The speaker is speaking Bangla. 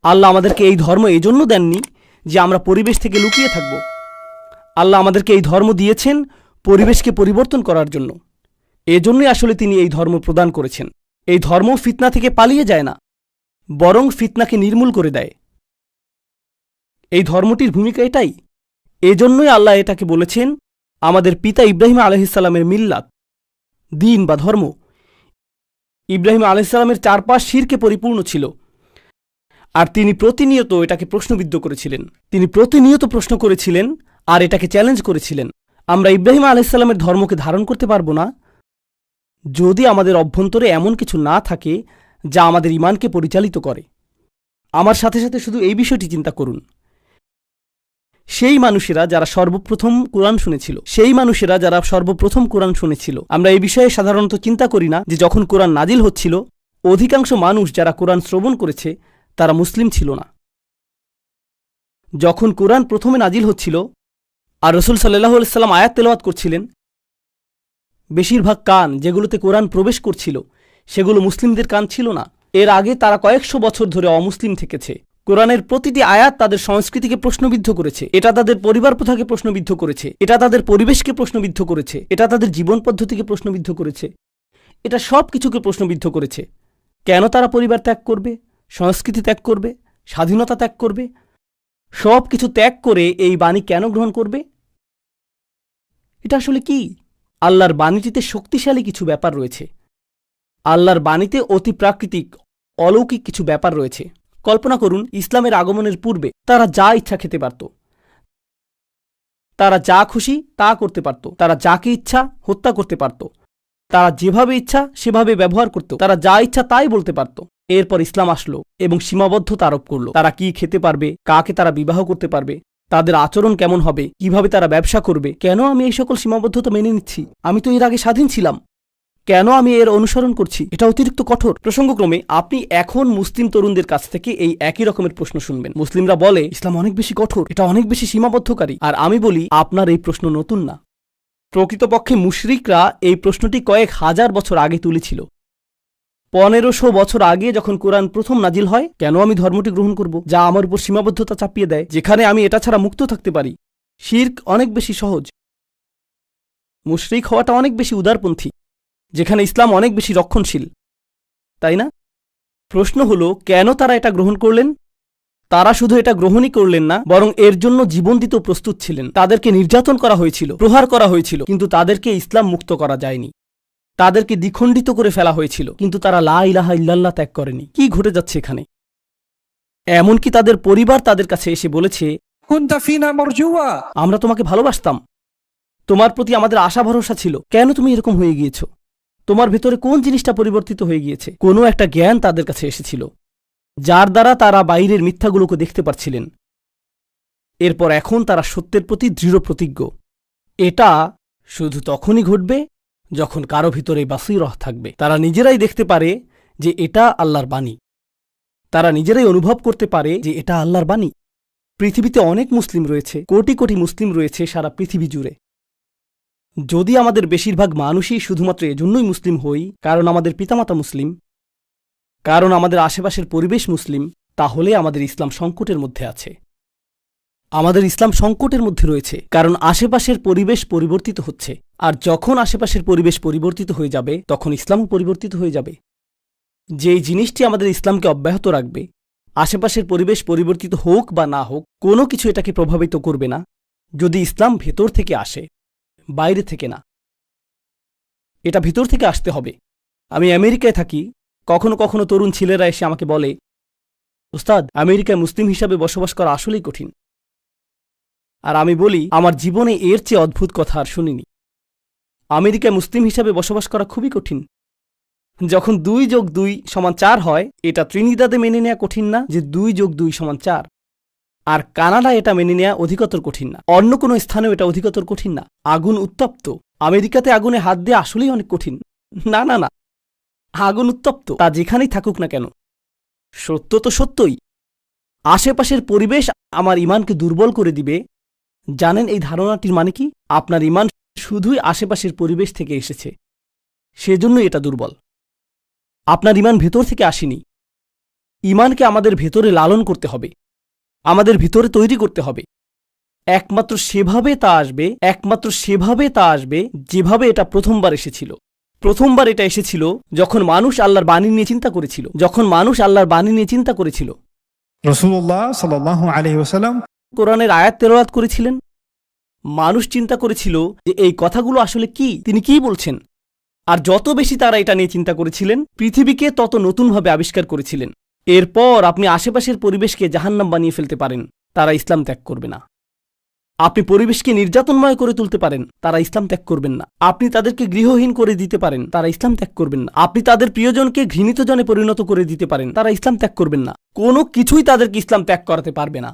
আল্লাহ আমাদেরকে এই ধর্ম এই জন্য দেননি যে আমরা পরিবেশ থেকে লুকিয়ে থাকব। আল্লাহ আমাদেরকে এই ধর্ম দিয়েছেন পরিবেশকে পরিবর্তন করার জন্য। এজন্যই আসলে তিনি এই ধর্ম প্রদান করেছেন। এই ধর্ম ফিতনা থেকে পালিয়ে যায় না, বরং ফিতনাকে নির্মূল করে দেয়। এই ধর্মটির ভূমিকা এটাই। এজন্যই আল্লাহ এটাকে বলেছেন আমাদের পিতা ইব্রাহিম আলাইহিসসালামের মিল্লাত, দিন বা ধর্ম। ইব্রাহিম আলাইহিসসালামের চারপাশ শিরকে পরিপূর্ণ ছিল, আর তিনি প্রতিনিয়ত এটাকে প্রশ্নবিদ্ধ করেছিলেন। তিনি প্রতিনিয়ত প্রশ্ন করেছিলেন আর এটাকে চ্যালেঞ্জ করেছিলেন। আমরা ইব্রাহিম আলাইহিসসালামের ধর্মকে ধারণ করতে পারব না যদি আমাদের অভ্যন্তরে এমন কিছু না থাকে যা আমাদের ঈমানকে পরিচালিত করে। আমার সাথে সাথে শুধু এই বিষয়টি চিন্তা করুন। সেই মানুষেরা যারা সর্বপ্রথম কোরআন শুনেছিল, আমরা এই বিষয়ে সাধারণত চিন্তা করি না যে যখন কোরআন নাজিল হচ্ছিল, অধিকাংশ মানুষ যারা কোরআন শ্রবণ করেছে তারা মুসলিম ছিল না। যখন কোরআন প্রথমে নাজিল হচ্ছিল আর রাসূল সাল্লাল্লাহু আলাইহি ওয়াসাল্লাম আয়াত তেলাওয়াত করছিলেন, বেশিরভাগ কান যেগুলোতে কোরআন প্রবেশ করছিল সেগুলো মুসলিমদের কান ছিল না। এর আগে তারা কয়েকশো বছর ধরে অমুসলিম থেকেছে। কোরআনের প্রতিটি আয়াত তাদের সংস্কৃতিকে প্রশ্নবিদ্ধ করেছে, এটা তাদের পরিবার প্রথাকে প্রশ্নবিদ্ধ করেছে, এটা তাদের পরিবেশকে প্রশ্নবিদ্ধ করেছে, এটা তাদের জীবন পদ্ধতিকে প্রশ্নবিদ্ধ করেছে, এটা সব কিছুকে প্রশ্নবিদ্ধ করেছে। কেন তারা পরিবার ত্যাগ করবে, সংস্কৃতি ত্যাগ করবে, স্বাধীনতা ত্যাগ করবে? সব কিছু ত্যাগ করে এই বাণী কেন গ্রহণ করবে? এটা আসলে কি? আল্লাহর বাণীটিতে শক্তিশালী কিছু ব্যাপার রয়েছে। আল্লাহর বাণীতে অতি প্রাকৃতিক অলৌকিক কিছু ব্যাপার রয়েছে। কল্পনা করুন, ইসলামের আগমনের পূর্বে তারা যা ইচ্ছা খেতে পারত, তারা যা খুশি তা করতে পারত, তারা যাকে ইচ্ছা হত্যা করতে পারত, তারা যেভাবে ইচ্ছা সেভাবে ব্যবহার করত, তারা যা ইচ্ছা তাই বলতে পারত। এরপর ইসলাম আসলো এবং সীমাবদ্ধতা আরোপ করল। তারা কি খেতে পারবে, কাকে তারা বিবাহ করতে পারবে, তাদের আচরণ কেমন হবে, কিভাবে তারা ব্যবসা করবে। কেন আমি এই সকল সীমাবদ্ধতা মেনে নিচ্ছি? আমি তো এর আগে স্বাধীন ছিলাম। কেন আমি এর অনুসরণ করছি? এটা অতিরিক্ত কঠোর। প্রসঙ্গক্রমে আপনি এখন মুসলিম তরুণদের কাছ থেকে এই একই রকমের প্রশ্ন শুনবেন। মুসলিমরা বলে ইসলাম অনেক বেশি কঠোর, এটা অনেক বেশি সীমাবদ্ধকারী। আর আমি বলি আপনার এই প্রশ্ন নতুন না। প্রকৃতপক্ষে মুশরিকরা এই প্রশ্নটি কয়েক হাজার বছর আগে তুলেছিল। 1500 বছর আগে যখন কোরআন প্রথম নাজিল হয়, কেন আমি ধর্মটি গ্রহণ করব যা আমার উপর সীমাবদ্ধতা চাপিয়ে দেয়, যেখানে আমি এটা ছাড়া মুক্ত থাকতে পারি? শিরক অনেক বেশি সহজ, মুশরিক হওয়াটা অনেক বেশি উদারপন্থী, যেখানে ইসলাম অনেক বেশি রক্ষণশীল, তাই না? প্রশ্ন হলো কেন তারা এটা গ্রহণ করলেন? তারা শুধু এটা গ্রহণই করলেন না, বরং এর জন্য জীবন দিতেও প্রস্তুত ছিলেন। তাদেরকে নির্যাতন করা হয়েছিল, প্রহার করা হয়েছিল, কিন্তু তাদেরকে ইসলাম মুক্ত করা যায়নি। তাদেরকে দ্বিখণ্ডিত করে ফেলা হয়েছিল, কিন্তু তারা লা ইলাহা ইল্লাল্লাহ ত্যাগ করেনি। কি ঘটে যাচ্ছে এখানে? এমনকি তাদের পরিবার তাদের কাছে এসে বলেছে, কুনতা ফিনা মারজুয়া, আমরা তোমাকে ভালোবাসতাম, তোমার প্রতি আমাদের আশা ভরসা ছিল, কেন তুমি এরকম হয়ে গিয়েছো? তোমার ভেতরে কোন জিনিসটা পরিবর্তিত হয়ে গিয়েছে? কোনো একটা জ্ঞান তাদের কাছে এসেছিল, যার দ্বারা তারা বাইরের মিথ্যাগুলোকে দেখতে পারছিলেন। এরপর এখন তারা সত্যের প্রতি দৃঢ় প্রতিজ্ঞ। এটা শুধু তখনই ঘটবে যখন কারো ভিতরে বাসীরহ থাকবে। তারা নিজেরাই দেখতে পারে যে এটা আল্লাহর বাণী, তারা নিজেরাই অনুভব করতে পারে যে এটা আল্লাহর বাণী। পৃথিবীতে অনেক মুসলিম রয়েছে, কোটি কোটি মুসলিম রয়েছে সারা পৃথিবী জুড়ে। যদি আমাদের বেশিরভাগ মানুষই শুধুমাত্র এজন্যই মুসলিম হই কারণ আমাদের পিতামাতা মুসলিম, কারণ আমাদের আশেপাশের পরিবেশ মুসলিম, তাহলে আমাদের ইসলাম সংকটের মধ্যে আছে। আমাদের ইসলাম সংকটের মধ্যে রয়েছে কারণ আশেপাশের পরিবেশ পরিবর্তিত হচ্ছে, আর যখন আশেপাশের পরিবেশ পরিবর্তিত হয়ে যাবে তখন ইসলামও পরিবর্তিত হয়ে যাবে। যেই জিনিসটি আমাদের ইসলামকে অব্যাহত রাখবে, আশেপাশের পরিবেশ পরিবর্তিত হোক বা না হোক, কোনো কিছু এটাকে প্রভাবিত করবে না যদি ইসলাম ভেতর থেকে আসে, বাইরে থেকে না। এটা ভিতর থেকে আসতে হবে। আমি আমেরিকায় থাকি, কখনো কখনো তরুণ ছেলেরা এসে আমাকে বলে, উস্তাদ, আমেরিকায় মুসলিম হিসাবে বসবাস করা আসলেই কঠিন। আর আমি বলি, আমার জীবনে এর চেয়ে অদ্ভুত কথা আর শুনিনি। আমেরিকায় মুসলিম হিসাবে বসবাস করা খুবই কঠিন। যখন 2+2=4 হয়, এটা ত্রিনিদাদে মেনে নেওয়া কঠিন না যে 2+2=4। আর কানাডা এটা মেনে নেওয়া অধিকতর কঠিন না, অন্য কোনো স্থানেও এটা অধিকতর কঠিন না। আগুন উত্তপ্ত, আমেরিকাতে আগুনে হাত দিয়ে আসলেই অনেক কঠিন। না না না, আগুন উত্তপ্ত, তা যেখানেই থাকুক না কেন। সত্য তো সত্যই। আশেপাশের পরিবেশ আমার ঈমানকে দুর্বল করে দিবে। জানেন এই ধারণাটির মানে কি? আপনার ঈমান শুধুই আশেপাশের পরিবেশ থেকে এসেছে, সেজন্যই এটা দুর্বল। আপনার ঈমান ভেতর থেকে আসেনি। ঈমানকে আমাদের ভেতরে লালন করতে হবে, আমাদের ভিতরে তৈরি করতে হবে। একমাত্র সেভাবে তা আসবে যেভাবে এটা প্রথমবার এসেছিল। প্রথমবার এটা এসেছিল যখন মানুষ আল্লাহর বাণী নিয়ে চিন্তা করেছিল, রাসূলুল্লাহ সাল্লাল্লাহু আলাইহি ওয়াসাল্লাম কোরআনের আয়াত তেলাওয়াত করেছিলেন। মানুষ চিন্তা করেছিল যে এই কথাগুলো আসলে কি, তিনি কি বলছেন। আর যত বেশি তারা এটা নিয়ে চিন্তা করেছিলেন, পৃথিবীকে তত নতুনভাবে আবিষ্কার করেছিলেন। এরপর আপনি আশেপাশের পরিবেশকে জাহান্নাম বানিয়ে ফেলতে পারেন, তারা ইসলাম ত্যাগ করবে না। আপনি পরিবেশকে নির্যাতনময় করে তুলতে পারেন, তারা ইসলাম ত্যাগ করবেন না। আপনি তাদেরকে গৃহহীন করে দিতে পারেন, তারা ইসলাম ত্যাগ করবেন না। আপনি তাদের প্রিয়জনকে ঘৃণিত জনে পরিণত করে দিতে পারেন, তারা ইসলাম ত্যাগ করবেন না। কোনো কিছুই তাদেরকে ইসলাম ত্যাগ করাতে পারবে না।